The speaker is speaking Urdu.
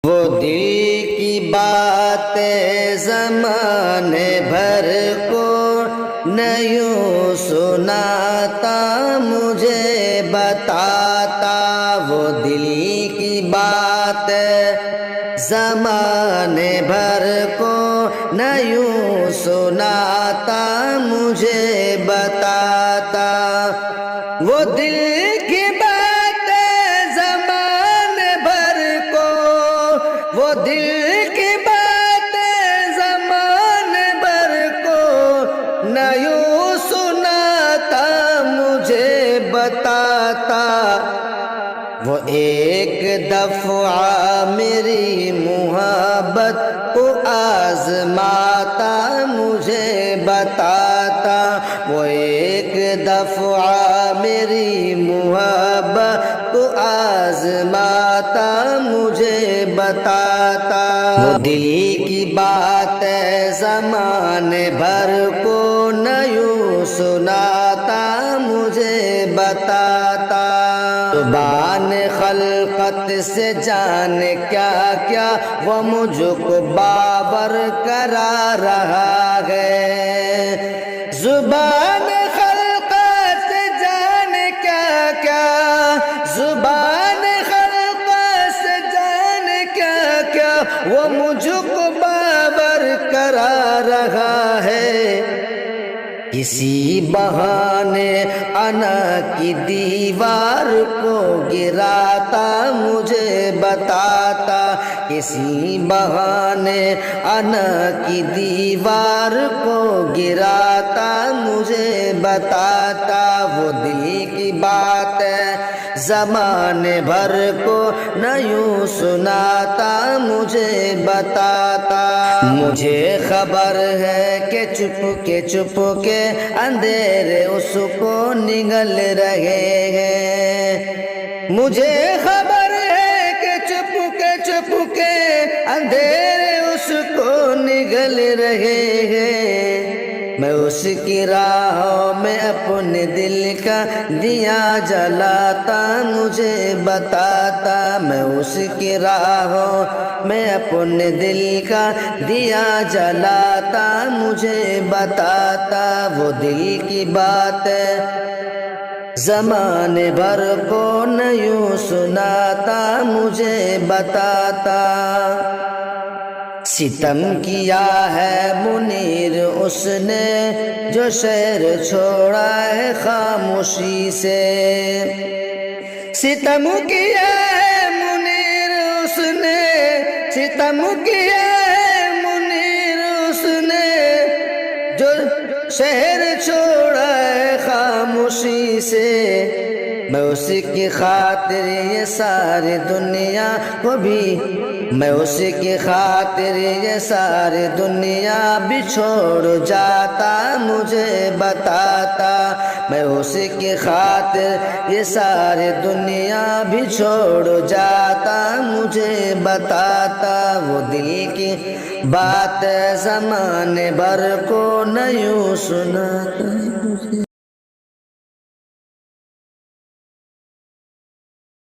وہ دل کی باتیں زمانے بھر کو نہ یوں سناتا مجھے بتاتا، وہ دل کی باتیں زمانے بھر کو نہ یوں سناتا مجھے بتاتا، وہ دل کی وہ دل کی باتیں زمانے بھر کو نہ یوں سناتا مجھے بتاتا، وہ ایک دفعہ میری محبت کو آزماتا مجھے بتاتا، وہ ایک دفعہ میری محبت کو آزماتا مجھے بتاتا، وہ دل کی باتیں زمانے بھر کو نہ یوں سناتا مجھے بتاتا، زبان خلقت سے جان کیا کیا وہ مجھ کو باور کرا رہا ہے، زبان خلقت سے جان کیا کیا، زبان خلقت سے جان کیا کیا وہ مجھ کو باور کرا رہا ہے، کسی بہانے انا کی دیوار کو گراتا مجھے بتاتا، کسی بہانے انا کی دیوار کو گراتا مجھے بتاتا، وہ دل کی باتیں زمانے بھر کو نہ یوں سناتا مجھے بتاتا، مجھے خبر ہے کہ چپ کے اندھیرے اس کو نگل رہے ہیں، مجھے خبر ہے کہ چپ کے اندھیرے اس کو نگل رہے ہیں، میں اس کی راہوں میں اپنے دل کا دیا جلاتا مجھے بتاتا، میں اس کی راہوں میں اپنے دل کا دیا جلاتا مجھے بتاتا، وہ دل کی باتیں زمانے بھر کو نہ یوں سناتا مجھے بتاتا، ستم کیا ہے منیر اس نے جو شہر چھوڑا ہے خاموشی سے، ستم کیا ہے منیر اس نے، ستم کیا ہے منیر اس نے جو شہر چھوڑا ہے خاموشی سے، میں اس کی خاطر یہ ساری دنیا کو بھی، میں اس کی خاطر یہ ساری دنیا بھی چھوڑ جاتا مجھے بتاتا، میں اس کی خاطر یہ ساری دنیا بھی چھوڑ جاتا مجھے بتاتا، وہ دل کی بات زمانے بھر کو نہ یوں سناتا۔